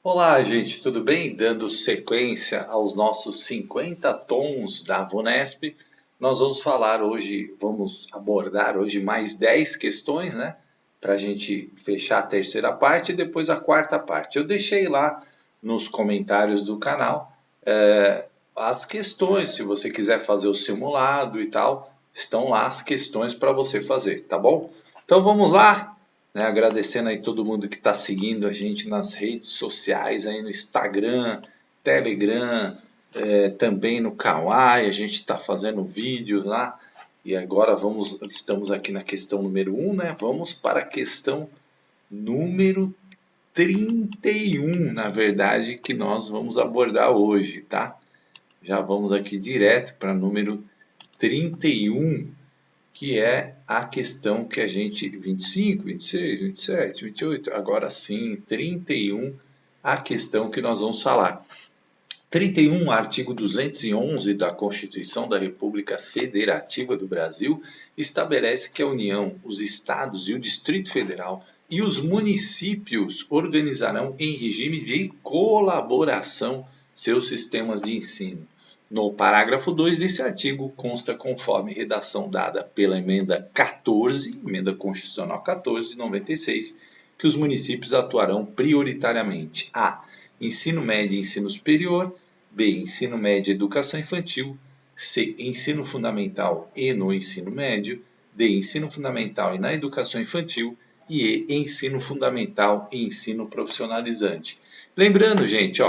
Olá, gente, tudo bem? Dando sequência aos nossos 50 tons da VUNESP, nós vamos abordar hoje mais 10 questões, né? Para a gente fechar a terceira parte e depois a quarta parte. Eu deixei lá nos comentários do canal as questões, se você quiser fazer o simulado e tal, estão lá as questões para você fazer, tá bom? Então vamos lá, né? Agradecendo aí todo mundo que está seguindo a gente nas redes sociais, aí no Instagram, Telegram, também no Kawaii, a gente está fazendo vídeos lá. E agora estamos aqui na questão número 1, né? Vamos para a questão número 31, na verdade, que nós vamos abordar hoje, tá? Já vamos aqui direto para número 31, que é a questão que a gente... 25, 26, 27, 28, agora sim, 31, a questão que nós vamos falar. 31, artigo 211 da Constituição da República Federativa do Brasil, estabelece que a União, os Estados e o Distrito Federal e os municípios organizarão em regime de colaboração seus sistemas de ensino. No parágrafo 2 desse artigo, consta conforme redação dada pela emenda 14, emenda constitucional 14 de 96, que os municípios atuarão prioritariamente a. Ensino médio e ensino superior, B. Ensino médio e educação infantil, C. Ensino fundamental e no ensino médio, D. Ensino fundamental e na educação infantil e E. Ensino fundamental e ensino profissionalizante. Lembrando, gente,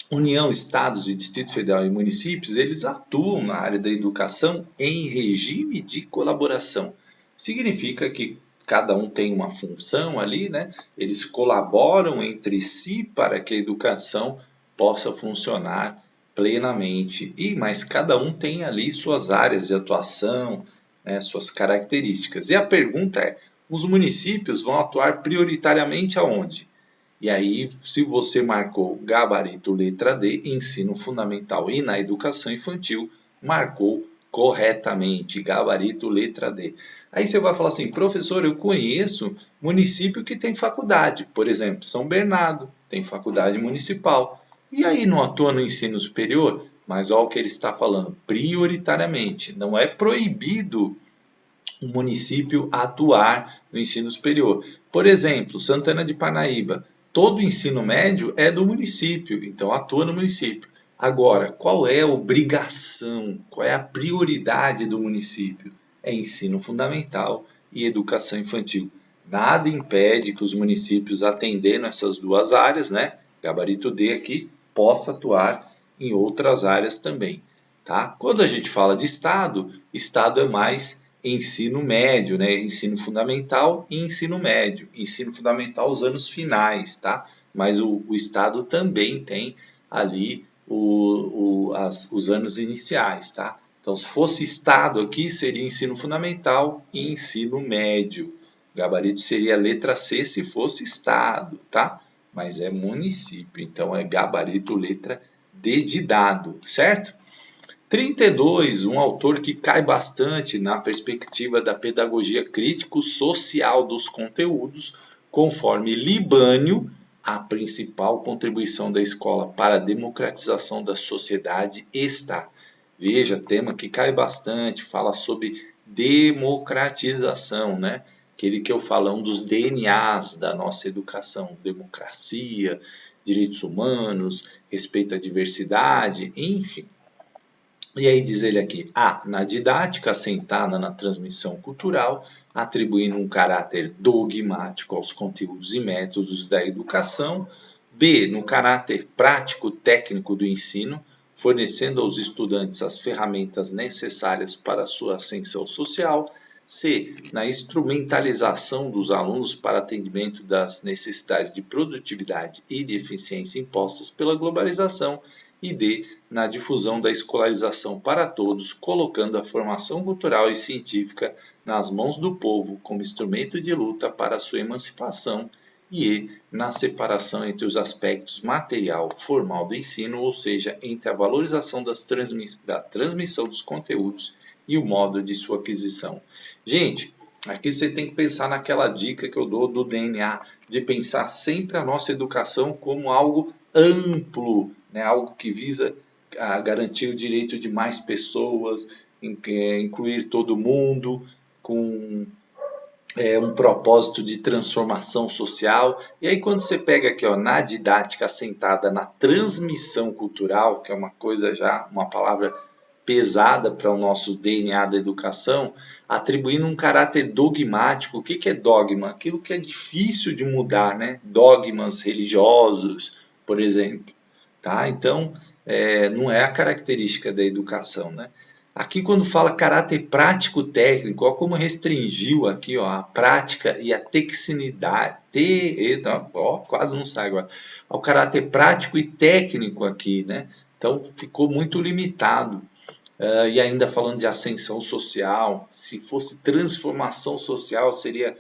União, Estados e Distrito Federal e municípios, eles atuam na área da educação em regime de colaboração. Significa que cada um tem uma função ali, né? Eles colaboram entre si para que a educação possa funcionar plenamente. Mas cada um tem ali suas áreas de atuação, né, suas características. E a pergunta é: os municípios vão atuar prioritariamente aonde? E aí, se você marcou gabarito letra D, ensino fundamental e na educação infantil, marcou corretamente, gabarito letra D. Aí você vai falar assim: professor, eu conheço município que tem faculdade, por exemplo, São Bernardo tem faculdade municipal. E aí não atua no ensino superior? Mas olha o que ele está falando, prioritariamente, não é proibido o município atuar no ensino superior. Por exemplo, Santana de Parnaíba, todo o ensino médio é do município, então atua no município. Agora, qual é a obrigação, qual é a prioridade do município? É ensino fundamental e educação infantil. Nada impede que os municípios, atendendo essas duas áreas, né, gabarito D aqui, possa atuar em outras áreas também. Tá? Quando a gente fala de Estado, Estado é mais ensino médio, né? Ensino fundamental e ensino médio. Ensino fundamental os anos finais, tá? Mas o Estado também tem ali os anos iniciais, tá? Então, se fosse Estado aqui, seria ensino fundamental e ensino médio. O gabarito seria a letra C se fosse Estado, tá? Mas é município, então é gabarito letra D de dado, certo? 32, um autor que cai bastante na perspectiva da pedagogia crítico-social dos conteúdos, conforme Libânio, a principal contribuição da escola para a democratização da sociedade está. Veja, tema que cai bastante, fala sobre democratização, né? Aquele que eu falo, um dos DNAs da nossa educação, democracia, direitos humanos, respeito à diversidade, enfim. E aí diz ele aqui, A, na didática assentada na transmissão cultural, atribuindo um caráter dogmático aos conteúdos e métodos da educação. B, no caráter prático técnico do ensino, fornecendo aos estudantes as ferramentas necessárias para a sua ascensão social. C, na instrumentalização dos alunos para atendimento das necessidades de produtividade e de eficiência impostas pela globalização. E D, na difusão da escolarização para todos, colocando a formação cultural e científica nas mãos do povo como instrumento de luta para a sua emancipação. E E, na separação entre os aspectos material formal do ensino, ou seja, entre a valorização da transmissão dos conteúdos e o modo de sua aquisição. Gente, Aqui você tem que pensar naquela dica que eu dou do DNA, de pensar sempre a nossa educação como algo amplo, né? Algo que visa garantir o direito de mais pessoas, incluir todo mundo, com um propósito de transformação social. E aí quando você pega aqui, ó, na didática assentada na transmissão cultural, que é uma coisa já, uma palavra pesada para o nosso DNA da educação, atribuindo um caráter dogmático. O que é dogma? Aquilo que é difícil de mudar, né? Dogmas religiosos, por exemplo. Tá? Então, não é a característica da educação, né? Aqui quando fala caráter prático técnico, ó, como restringiu aqui, ó, a prática e a texinidade, ó, quase não sai agora, o caráter prático e técnico aqui, né? Então ficou muito limitado. E ainda falando de ascensão social, se fosse transformação social seria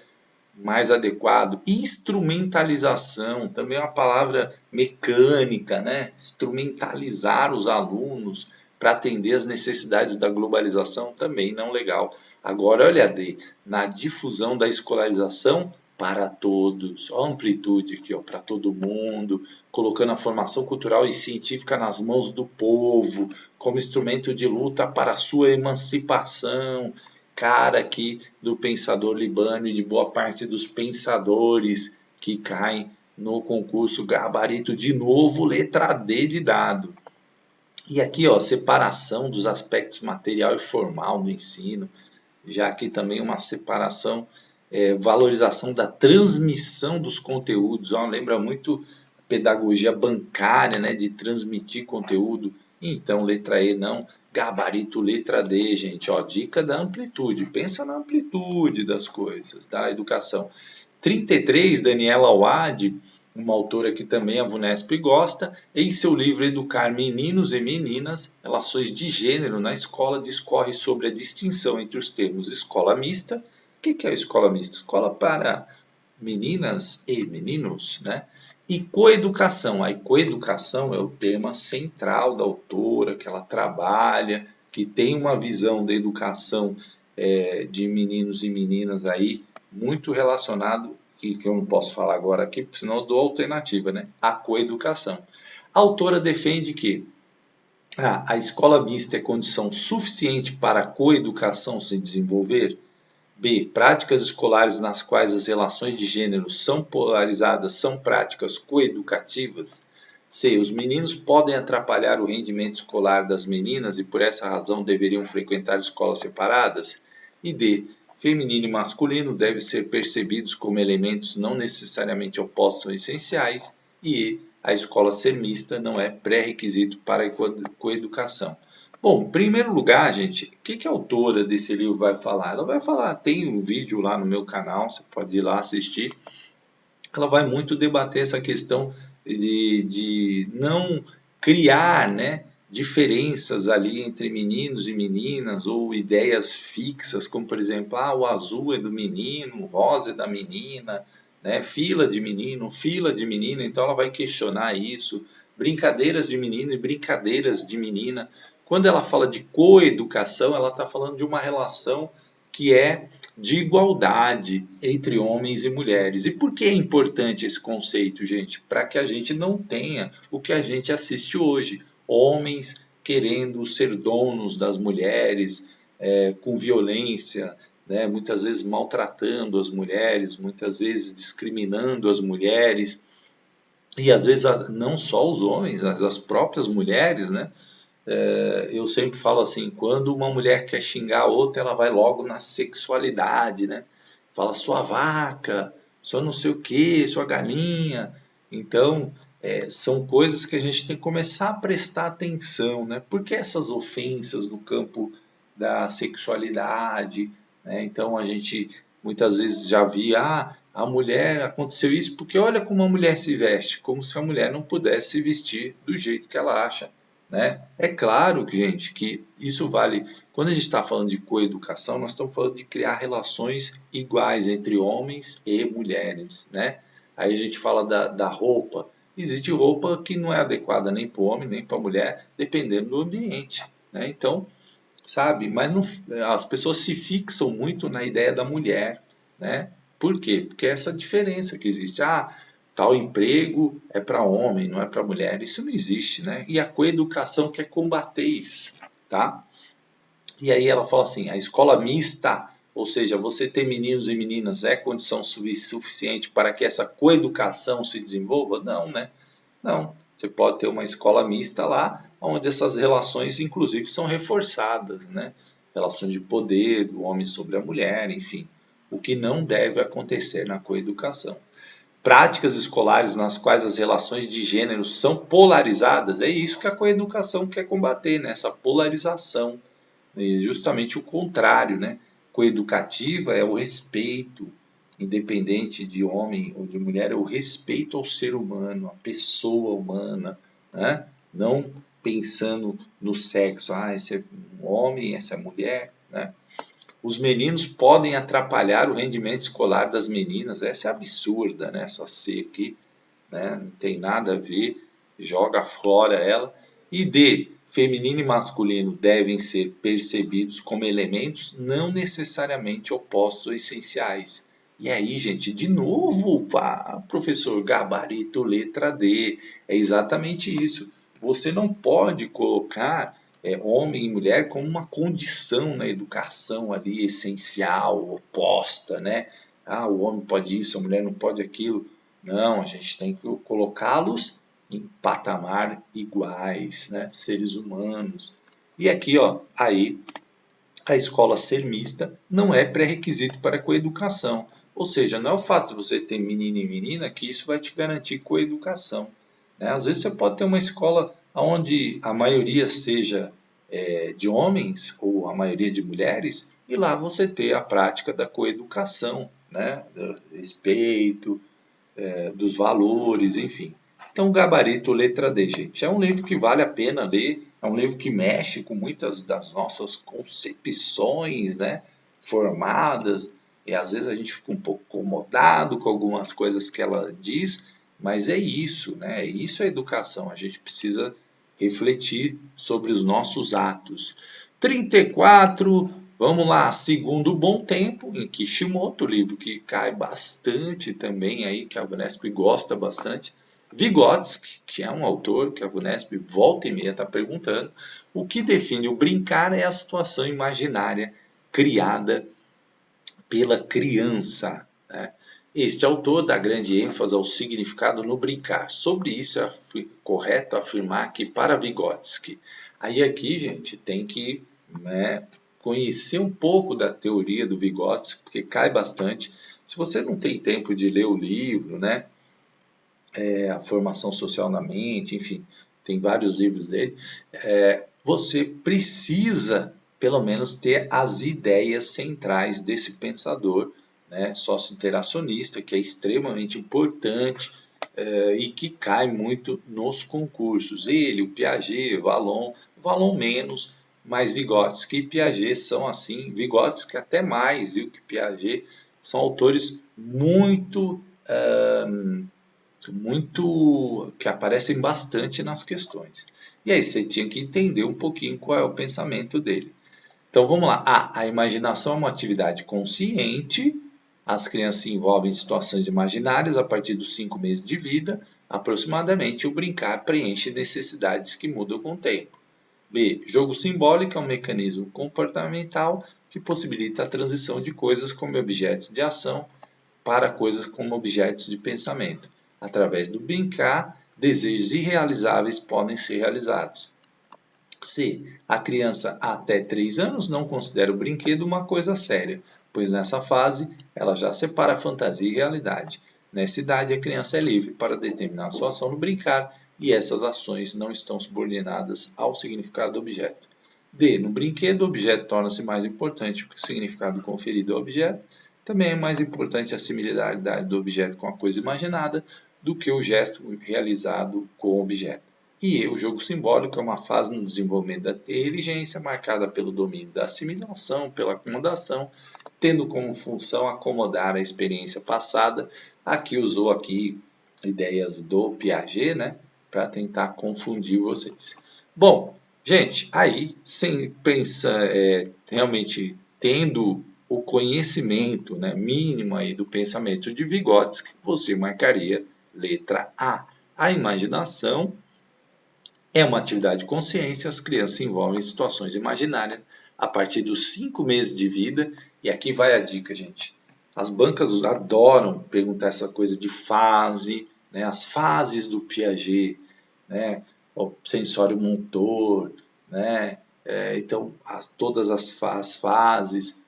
mais adequado. Instrumentalização, também é uma palavra mecânica, né? Instrumentalizar os alunos para atender as necessidades da globalização, também não legal. Agora, olha, D, na difusão da escolarização para todos, a amplitude aqui, ó, para todo mundo, colocando a formação cultural e científica nas mãos do povo, como instrumento de luta para a sua emancipação, cara aqui do pensador libano e de boa parte dos pensadores que caem no concurso gabarito de novo, letra D de dado. E aqui, ó, separação dos aspectos material e formal do ensino, já aqui também uma separação, valorização da transmissão dos conteúdos, ó, lembra muito pedagogia bancária, né, de transmitir conteúdo. Então, letra E não, gabarito letra D, gente, ó, dica da amplitude, pensa na amplitude das coisas, da educação. 33, Daniela Wade, uma autora que também a VUNESP gosta, em seu livro Educar Meninos e Meninas, Relações de Gênero na Escola, discorre sobre a distinção entre os termos escola mista. O que é a escola mista? Escola para meninas e meninos, né? E coeducação. A coeducação é o tema central da autora, que ela trabalha, que tem uma visão da educação de meninos e meninas aí, muito relacionado, que eu não posso falar agora aqui, senão eu dou alternativa, né? A coeducação. A autora defende que a escola mista é condição suficiente para a coeducação se desenvolver. B. Práticas escolares nas quais as relações de gênero são polarizadas são práticas coeducativas. C. Os meninos podem atrapalhar o rendimento escolar das meninas e por essa razão deveriam frequentar escolas separadas. E D. Feminino e masculino devem ser percebidos como elementos não necessariamente opostos ou essenciais. E E. A escola ser mista não é pré-requisito para a coeducação. Bom, em primeiro lugar, gente, o que a autora desse livro vai falar? Ela vai falar, tem um vídeo lá no meu canal, você pode ir lá assistir. Ela vai muito debater essa questão de não criar, né, diferenças ali entre meninos e meninas ou ideias fixas, como por exemplo, o azul é do menino, o rosa é da menina, né, fila de menino, fila de menina. Então ela vai questionar isso, brincadeiras de menino e brincadeiras de menina. Quando ela fala de coeducação, ela está falando de uma relação que é de igualdade entre homens e mulheres. E por que é importante esse conceito, gente? Para que a gente não tenha o que a gente assiste hoje. Homens querendo ser donos das mulheres, com violência, né? Muitas vezes maltratando as mulheres, muitas vezes discriminando as mulheres. E às vezes não só os homens, as próprias mulheres, né? Eu sempre falo assim, quando uma mulher quer xingar a outra, ela vai logo na sexualidade, né? Fala sua vaca, sua não sei o que, sua galinha. Então, são coisas que a gente tem que começar a prestar atenção, né? Por que essas ofensas no campo da sexualidade, né? Então, a gente muitas vezes já via, a mulher, aconteceu isso porque olha como a mulher se veste, como se a mulher não pudesse se vestir do jeito que ela acha. Né? É claro, gente, que isso vale. Quando a gente está falando de coeducação, nós estamos falando de criar relações iguais entre homens e mulheres. Né? Aí a gente fala da roupa. Existe roupa que não é adequada nem para o homem nem para a mulher, dependendo do ambiente. Né? Então, sabe? Mas não, as pessoas se fixam muito na ideia da mulher, né? Por quê? Porque é essa diferença que existe. Ah, tal emprego é para homem, não é para mulher. Isso não existe, né? E a coeducação quer combater isso, tá? E aí ela fala assim, a escola mista, ou seja, você ter meninos e meninas é condição suficiente para que essa coeducação se desenvolva? Não, né? Não. Você pode ter uma escola mista lá, onde essas relações, inclusive, são reforçadas, né? Relações de poder do homem sobre a mulher, enfim. O que não deve acontecer na coeducação. Práticas escolares nas quais as relações de gênero são polarizadas, é isso que a coeducação quer combater, né? Essa polarização. E justamente o contrário, né? Coeducativa é o respeito, independente de homem ou de mulher, é o respeito ao ser humano, à pessoa humana, né? Não pensando no sexo, ah, esse é um homem, essa é mulher, né? Os meninos podem atrapalhar o rendimento escolar das meninas, essa é absurda, né? Essa C aqui, né? Não tem nada a ver, joga fora ela. E D, feminino e masculino devem ser percebidos como elementos não necessariamente opostos ou essenciais. E aí, gente, de novo, pá, professor, gabarito, letra D. É exatamente isso. Você não pode colocar homem e mulher como uma condição na educação ali essencial, oposta, né? Ah, o homem pode isso, a mulher não pode aquilo. Não, a gente tem que colocá-los em patamar iguais, né? Seres humanos. E aqui, ó, aí a escola ser mista não é pré-requisito para a coeducação. Ou seja, não é o fato de você ter menino e menina que isso vai te garantir coeducação, né? Às vezes você pode ter uma escola onde a maioria seja de homens ou a maioria de mulheres, e lá você ter a prática da coeducação, né? Do respeito, dos valores, enfim. Então, Gabarito, letra D, gente. É um livro que vale a pena ler, é um livro que mexe com muitas das nossas concepções, né, formadas, e às vezes a gente fica um pouco incomodado com algumas coisas que ela diz, mas é isso, né? Isso é educação. A gente precisa refletir sobre os nossos atos. 34, vamos lá, Segundo Bom Tempo, em Kishimoto, livro que cai bastante também aí, que a Vunesp gosta bastante. Vygotsky, que é um autor que a Vunesp volta e meia está perguntando, o que define o brincar é a situação imaginária criada pela criança, né? Este autor dá grande ênfase ao significado no brincar. Sobre isso é correto afirmar que para Vygotsky, aí aqui, gente, tem que, né, conhecer um pouco da teoria do Vygotsky, porque cai bastante. Se você não tem tempo de ler o livro, né, a formação social na mente, enfim, tem vários livros dele, você precisa pelo menos ter as ideias centrais desse pensador, né, sócio-interacionista, que é extremamente importante e que cai muito nos concursos. Ele, o Piaget, Vallon menos, mas Vygotsky e Piaget são assim, Vygotsky até mais, viu, que Piaget, são autores muito que aparecem bastante nas questões. E aí você tinha que entender um pouquinho qual é o pensamento dele. Então vamos lá. A imaginação é uma atividade consciente. As crianças se envolvem em situações imaginárias a partir dos 5 meses de vida. Aproximadamente, o brincar preenche necessidades que mudam com o tempo. B. Jogo simbólico é um mecanismo comportamental que possibilita a transição de coisas como objetos de ação para coisas como objetos de pensamento. Através do brincar, desejos irrealizáveis podem ser realizados. C. A criança até 3 anos não considera o brinquedo uma coisa séria, pois nessa fase ela já separa fantasia e realidade. Nessa idade, a criança é livre para determinar sua ação no brincar e essas ações não estão subordinadas ao significado do objeto. D. No brinquedo, o objeto torna-se mais importante que o significado conferido ao objeto. Também é mais importante a similaridade do objeto com a coisa imaginada do que o gesto realizado com o objeto. E o jogo simbólico é uma fase no desenvolvimento da inteligência marcada pelo domínio da assimilação, pela acomodação, tendo como função acomodar a experiência passada. Aqui usou aqui ideias do Piaget, né, para tentar confundir vocês. Bom, Gente, aí, sem pensar, realmente tendo o conhecimento, né, mínimo aí do pensamento de Vygotsky, você marcaria letra A. A imaginação é uma atividade de consciência, as crianças se envolvem em situações imaginárias a partir dos 5 meses de vida. E aqui vai a dica, gente. As bancas adoram perguntar essa coisa de fase, né, as fases do Piaget, né, o sensório motor, né, então todas as fases.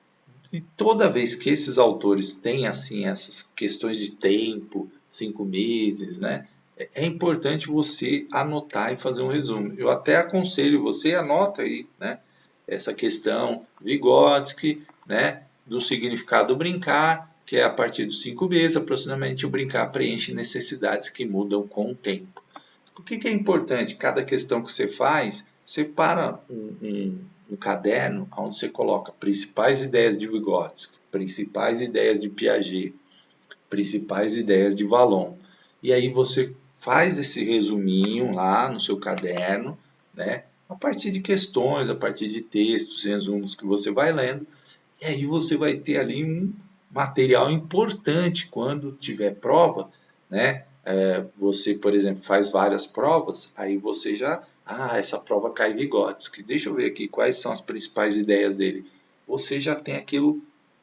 E toda vez que esses autores têm assim essas questões de tempo, 5 meses, né, é importante você anotar e fazer um resumo. Eu até aconselho você, anota aí, né, essa questão Vygotsky, né, do significado do brincar, que é a partir dos 5 meses, aproximadamente o brincar preenche necessidades que mudam com o tempo. Por que é importante? Cada questão que você faz, separa um caderno onde você coloca principais ideias de Vygotsky, principais ideias de Piaget, principais ideias de Vallon. E aí você faz esse resuminho lá no seu caderno, né? A partir de questões, a partir de textos, resumos que você vai lendo, e aí você vai ter ali um material importante quando tiver prova, né? Você, por exemplo, faz várias provas, aí você já, essa prova cai Vygotsky. Deixa eu ver aqui quais são as principais ideias dele. Você já tem aquilo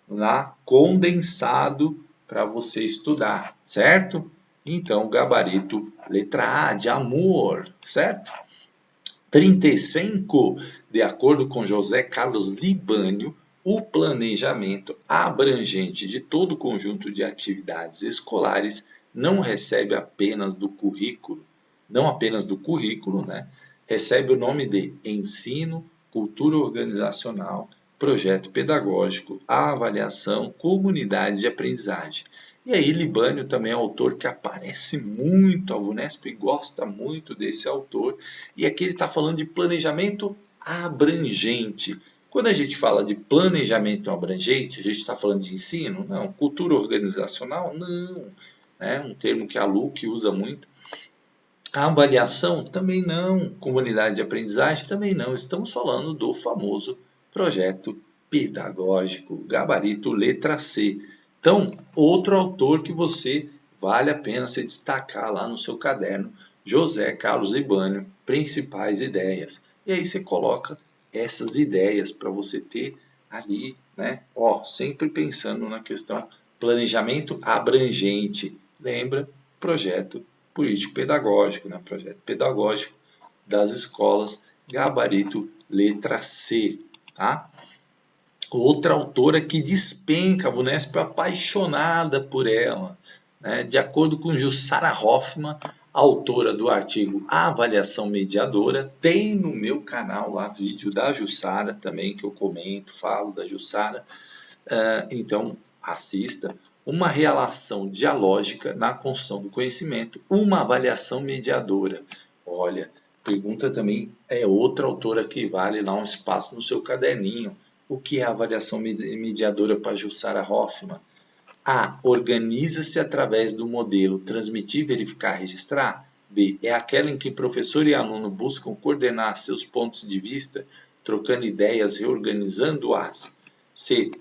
lá condensado para você estudar, certo? Então, gabarito letra A de amor, certo? 35, de acordo com José Carlos Libânio, o planejamento abrangente de todo o conjunto de atividades escolares não recebe apenas do currículo, não apenas do currículo, né? Recebe o nome de ensino, cultura organizacional, projeto pedagógico, avaliação, comunidade de aprendizagem. E aí Libânio também é autor que aparece muito, a Vunesp gosta muito desse autor, e aqui ele está falando de planejamento abrangente. Quando a gente fala de planejamento abrangente, a gente está falando de ensino? Não. Cultura organizacional? Não. É um termo que a LUC usa muito. A avaliação? Também não. Comunidade de aprendizagem? Também não. Estamos falando do famoso projeto pedagógico, gabarito letra C. Então, outro autor que você vale a pena se destacar lá no seu caderno, José Carlos Libânio, principais ideias. E aí você coloca essas ideias para você ter ali, né? Sempre pensando na questão planejamento abrangente. Lembra? Projeto político-pedagógico, né? Projeto pedagógico das escolas, gabarito letra C, tá? Outra autora que despenca, a Vunesp é apaixonada por ela, né? De acordo com Jussara Hoffmann, autora do artigo A Avaliação Mediadora, tem no meu canal lá vídeo da Jussara também, que eu comento, falo da Jussara, então assista. Uma relação dialógica na construção do conhecimento, uma avaliação mediadora. Olha, pergunta também, é outra autora que vale lá um espaço no seu caderninho. O que é a avaliação mediadora para Jussara Hoffmann? A. Organiza-se através do modelo transmitir, verificar, registrar. B. É aquela em que professor e aluno buscam coordenar seus pontos de vista, trocando ideias, reorganizando-as. C.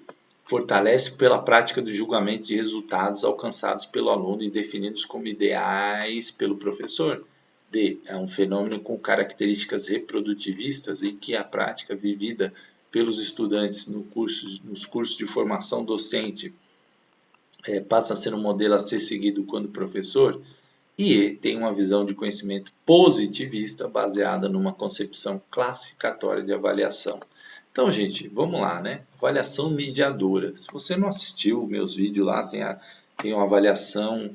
Fortalece pela prática do julgamento de resultados alcançados pelo aluno e definidos como ideais pelo professor. D. É um fenômeno com características reprodutivistas em que a prática vivida pelos estudantes nos cursos de formação docente passa a ser um modelo a ser seguido quando professor. E E. Tem uma visão de conhecimento positivista baseada numa concepção classificatória de avaliação. Então, gente, vamos lá, né? Avaliação mediadora. Se você não assistiu meus vídeos lá, tem uma avaliação,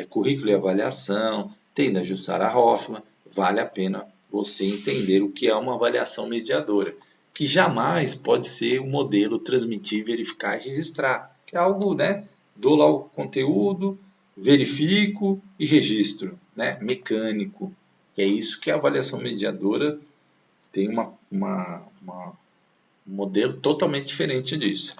currículo e avaliação, tem da Jussara Hoffmann, vale a pena você entender o que é uma avaliação mediadora, que jamais pode ser o modelo transmitir, verificar e registrar, que é algo, né? Dou lá o conteúdo, verifico e registro, né? Mecânico. É isso que a avaliação mediadora tem um modelo totalmente diferente disso.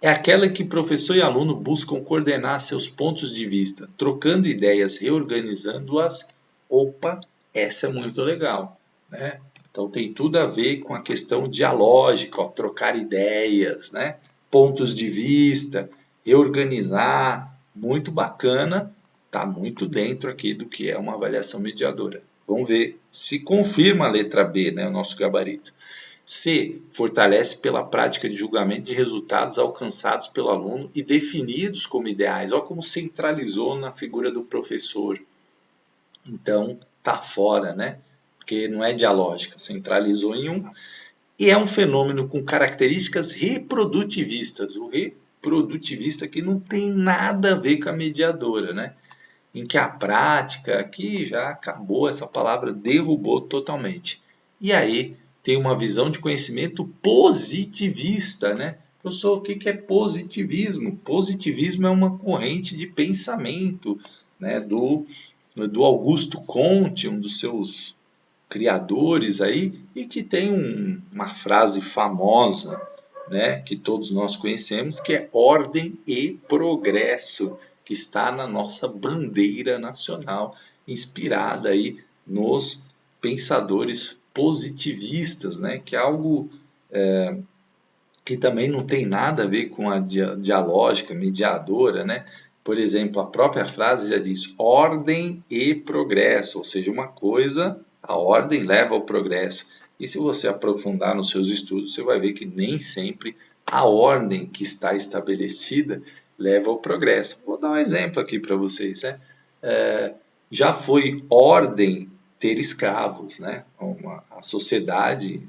É aquela em que professor e aluno buscam coordenar seus pontos de vista, trocando ideias, reorganizando-as. Opa, essa é muito legal, né? Então tem tudo a ver com a questão dialógica, ó, trocar ideias, né? Pontos de vista, reorganizar, muito bacana, está muito dentro aqui do que é uma avaliação mediadora. Vamos ver se confirma a letra B, né, o nosso gabarito. C. Fortalece pela prática de julgamento de resultados alcançados pelo aluno e definidos como ideais. Olha como centralizou na figura do professor. Então, tá fora, né? Porque não é dialógica, centralizou em um. E é um fenômeno com características reprodutivistas. O reprodutivista aqui não tem nada a ver com a mediadora, né? Em que a prática aqui já acabou, essa palavra derrubou totalmente. E aí tem uma visão de conhecimento positivista, né? Professor, o que é positivismo? Positivismo é uma corrente de pensamento, né, do Augusto Comte, um dos seus criadores aí, e que tem uma frase famosa, né, que todos nós conhecemos, que é ordem e progresso, que está na nossa bandeira nacional, inspirada aí nos pensadores positivistas, né, que é algo que também não tem nada a ver com a dialógica, mediadora, né? Por exemplo, a própria frase já diz ordem e progresso, ou seja, uma coisa, a ordem leva ao progresso. E se você aprofundar nos seus estudos, você vai ver que nem sempre a ordem que está estabelecida leva ao progresso. Vou dar um exemplo aqui para vocês, né? Já foi ordem ter escravos, né? A sociedade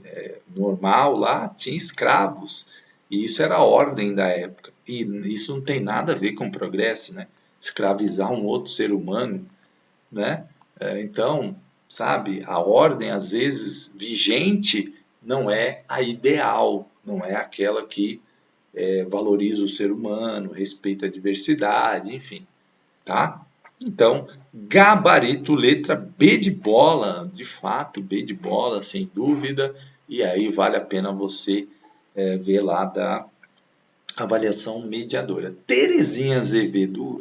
normal lá tinha escravos, e isso era a ordem da época, e isso não tem nada a ver com progresso, né? Escravizar um outro ser humano, né? Então, sabe, a ordem às vezes vigente não é a ideal, não é aquela que valoriza o ser humano, respeita a diversidade, enfim, tá? Então, gabarito, letra B de bola, de fato, B de bola, sem dúvida, e aí vale a pena você ver lá da avaliação mediadora. Terezinha Azeredo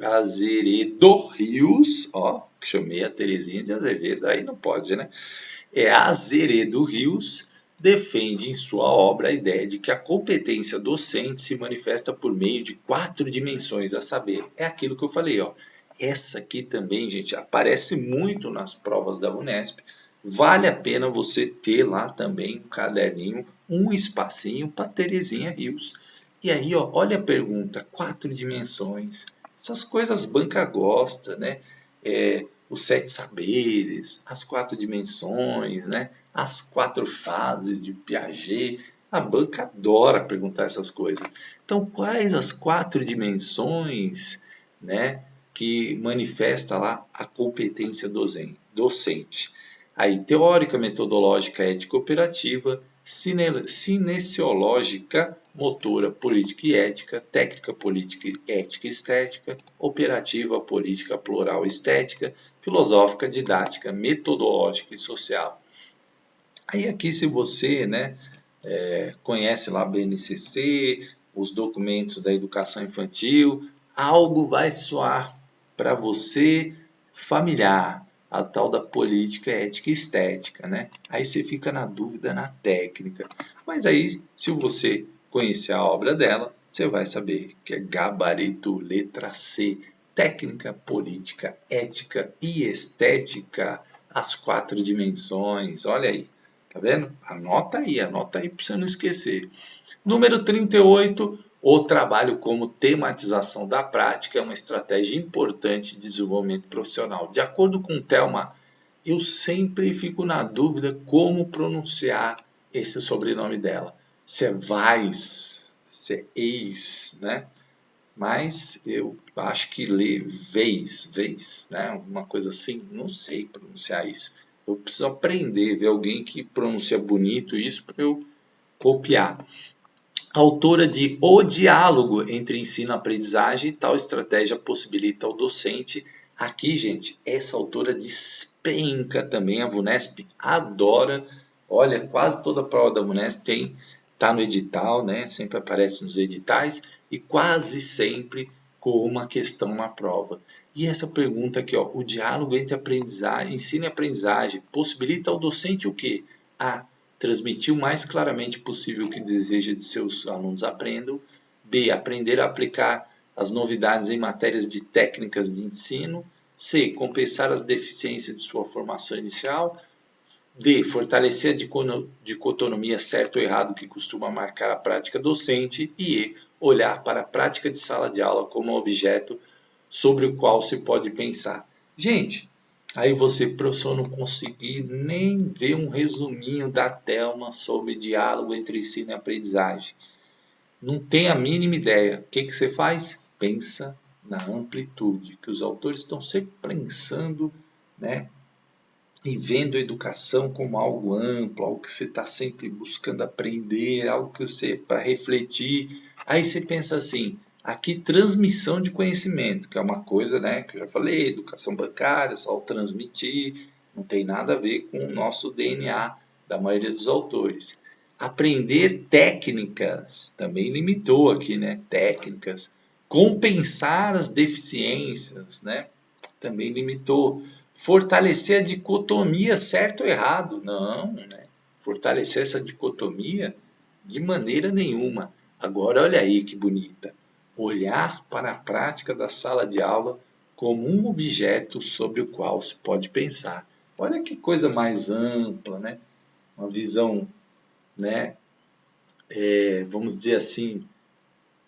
Rios, ó, chamei a Terezinha de Azevedo, aí não pode, né? Azeredo Rios defende em sua obra a ideia de que a competência docente se manifesta por meio de 4 dimensões, a saber, é aquilo que eu falei, ó. Essa aqui também, gente, aparece muito nas provas da Unesp. Vale a pena você ter lá também um caderninho, um espacinho para Terezinha Rios. E aí, ó, olha a pergunta, 4 dimensões. Essas coisas a banca gosta, né? Os 7 saberes, as 4 dimensões, né? As 4 fases de Piaget. A banca adora perguntar essas coisas. Então, quais as 4 dimensões, né, que manifesta lá a competência docente? Aí, teórica, metodológica, ética operativa, cinesiológica, motora, política e ética, técnica, política, ética e estética, operativa, política, plural, estética, filosófica, didática, metodológica e social. Aí aqui, se você, né, conhece lá a BNCC, os documentos da educação infantil, algo vai soar para você familiar, a tal da política, ética e estética, né? Aí você fica na dúvida na técnica. Mas aí, se você conhecer a obra dela, você vai saber que é gabarito letra C, técnica, política, ética e estética, as 4 dimensões. Olha aí, tá vendo? Anota aí para você não esquecer. Número 38, o trabalho como tematização da prática é uma estratégia importante de desenvolvimento profissional. De acordo com Thelma, eu sempre fico na dúvida como pronunciar esse sobrenome dela. Se é Weiss, se é Eis, né? Mas eu acho que lê Weiss, né? Uma coisa assim, não sei pronunciar isso. Eu preciso aprender, ver alguém que pronuncia bonito isso para eu copiar. Autora de O Diálogo entre Ensino e Aprendizagem, tal estratégia possibilita ao docente. Aqui, gente, essa autora despenca também, a VUNESP adora. Olha, quase toda a prova da VUNESP está no edital, né? Sempre aparece nos editais e quase sempre com uma questão na prova. E essa pergunta aqui, ó, o diálogo entre ensino e aprendizagem possibilita ao docente o quê? A transmitir o mais claramente possível o que deseja de seus alunos aprendam. B. Aprender a aplicar as novidades em matérias de técnicas de ensino. C. Compensar as deficiências de sua formação inicial. D. Fortalecer a dicotomia certo ou errado que costuma marcar a prática docente. E E. Olhar para a prática de sala de aula como objeto sobre o qual se pode pensar. Gente, aí você, professor, não conseguir nem ver um resuminho da Thelma sobre diálogo entre ensino e aprendizagem. Não tem a mínima ideia. O que você faz? Pensa na amplitude, que os autores estão sempre pensando, né? E vendo a educação como algo amplo, algo que você está sempre buscando aprender, algo que você para refletir. Aí você pensa assim, aqui transmissão de conhecimento, que é uma coisa, né, que eu já falei, educação bancária, só o transmitir, não tem nada a ver com o nosso DNA da maioria dos autores. Aprender técnicas, também limitou aqui, né, técnicas. Compensar as deficiências, né, também limitou. Fortalecer a dicotomia certo ou errado. Não, né? Fortalecer essa dicotomia de maneira nenhuma. Agora, olha aí que bonita. Olhar para a prática da sala de aula como um objeto sobre o qual se pode pensar. Olha que coisa mais ampla, né? Uma visão, né? Vamos dizer assim,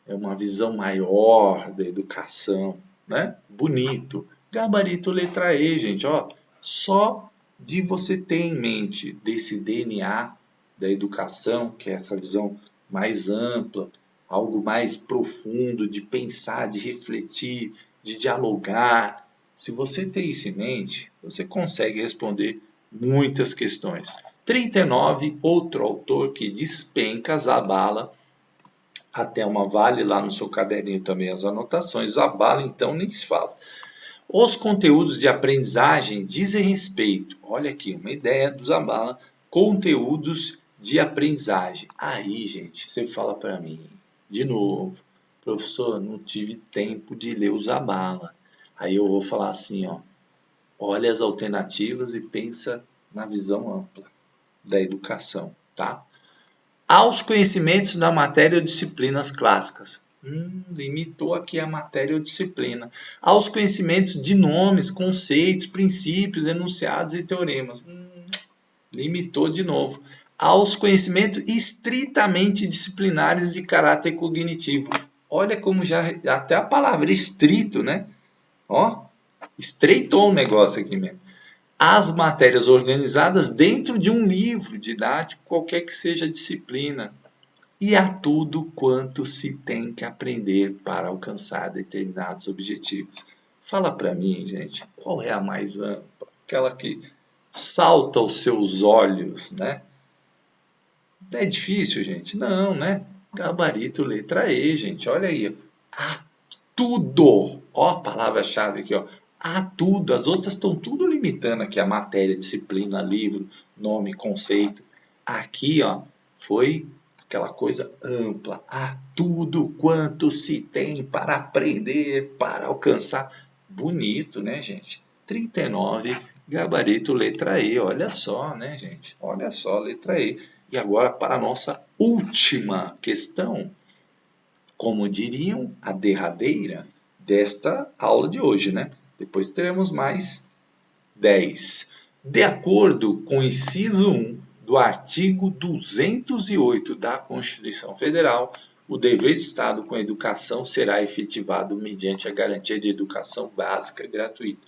é uma visão maior da educação, né? Bonito. Gabarito letra E, gente, ó, só de você ter em mente desse DNA da educação, que é essa visão mais ampla, algo mais profundo de pensar, de refletir, de dialogar. Se você ter isso em mente, você consegue responder muitas questões. 39, outro autor que despenca, Zabala. A Thelma vale lá no seu caderninho também as anotações. Zabala, então, nem se fala. Os conteúdos de aprendizagem dizem respeito, olha aqui, uma ideia do Zabala, conteúdos de aprendizagem. Aí, gente, você fala para mim, de novo, professor, não tive tempo de ler o Zabala. Aí eu vou falar assim, ó, olha as alternativas e pensa na visão ampla da educação, tá? Aos conhecimentos da matéria ou disciplinas clássicas. Limitou aqui a matéria ou disciplina. Aos conhecimentos de nomes, conceitos, princípios, enunciados e teoremas. Limitou de novo. Aos conhecimentos estritamente disciplinares de caráter cognitivo. Olha como já até a palavra estrito, né? Ó, estreitou o negócio aqui mesmo. As matérias organizadas dentro de um livro didático, qualquer que seja a disciplina, e a tudo quanto se tem que aprender para alcançar determinados objetivos. Fala para mim, gente, qual é a mais ampla? Aquela que salta aos seus olhos, né? É difícil, gente? Não, né? Gabarito letra E, gente, olha aí. A tudo, ó a palavra-chave aqui, ó. A tudo, as outras estão tudo limitando aqui a matéria, disciplina, livro, nome, conceito. Aqui, ó, foi aquela coisa ampla, a tudo quanto se tem para aprender, para alcançar. Bonito, né, gente? 39, gabarito letra E, olha só, né, gente? Olha só, letra E. E agora para a nossa última questão, como diriam, a derradeira desta aula de hoje, né? Depois teremos mais 10. De acordo com o inciso 1 do artigo 208 da Constituição Federal, o dever de Estado com a educação será efetivado mediante a garantia de educação básica gratuita.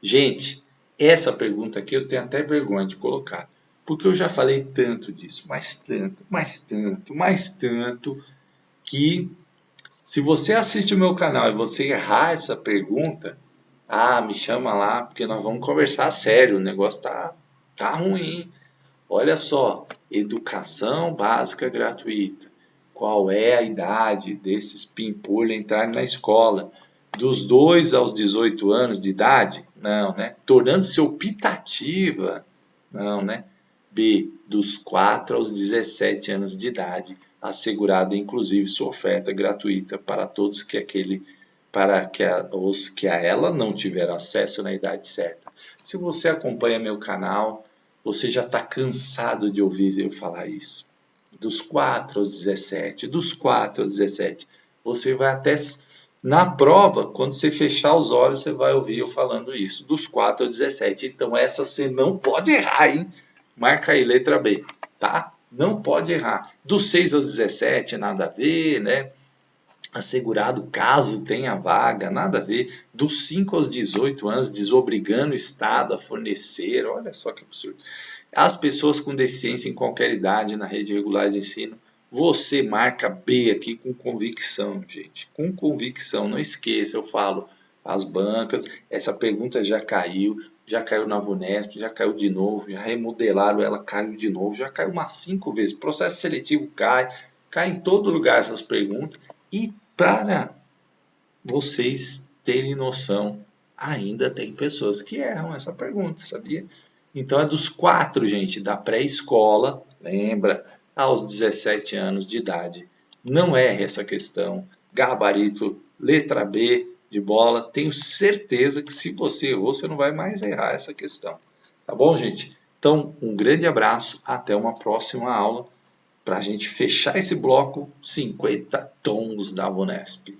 Gente, essa pergunta aqui eu tenho até vergonha de colocar, porque eu já falei tanto disso, mas tanto, que se você assiste o meu canal e você errar essa pergunta, me chama lá, porque nós vamos conversar sério, o negócio tá ruim. Olha só, educação básica gratuita. Qual é a idade desses pimpolhos entrarem na escola? Dos 2 aos 18 anos de idade? Não, né? Tornando-se optativa? Não, né? B, dos 4 aos 17 anos de idade, assegurada inclusive sua oferta gratuita para todos os que a ela não tiveram acesso na idade certa. Se você acompanha meu canal, você já está cansado de ouvir eu falar isso. Dos 4 aos 17, dos 4 aos 17. Você vai até... Na prova, quando você fechar os olhos, você vai ouvir eu falando isso. Dos 4 aos 17. Então essa você não pode errar, hein? Marca aí, letra B, tá? Não pode errar. Dos 6 aos 17, nada a ver, né? Assegurado caso tenha vaga, nada a ver. Dos 5 aos 18 anos, desobrigando o Estado a fornecer, olha só que absurdo. As pessoas com deficiência em qualquer idade na rede regular de ensino, você marca B aqui com convicção, gente. Com convicção, não esqueça, eu falo, as bancas, essa pergunta já caiu na VUNESP, já caiu de novo, já remodelaram ela, caiu de novo, já caiu umas 5 vezes. Processo seletivo cai em todo lugar essas perguntas. E para vocês terem noção, ainda tem pessoas que erram essa pergunta, sabia? Então é dos 4, gente, da pré-escola, lembra, aos 17 anos de idade. Não erre essa questão. Gabarito, letra B de bola. Tenho certeza que se você errou, você não vai mais errar essa questão. Tá bom, gente? Então, um grande abraço. Até uma próxima aula para a gente fechar esse bloco 50 tons da VUNESP.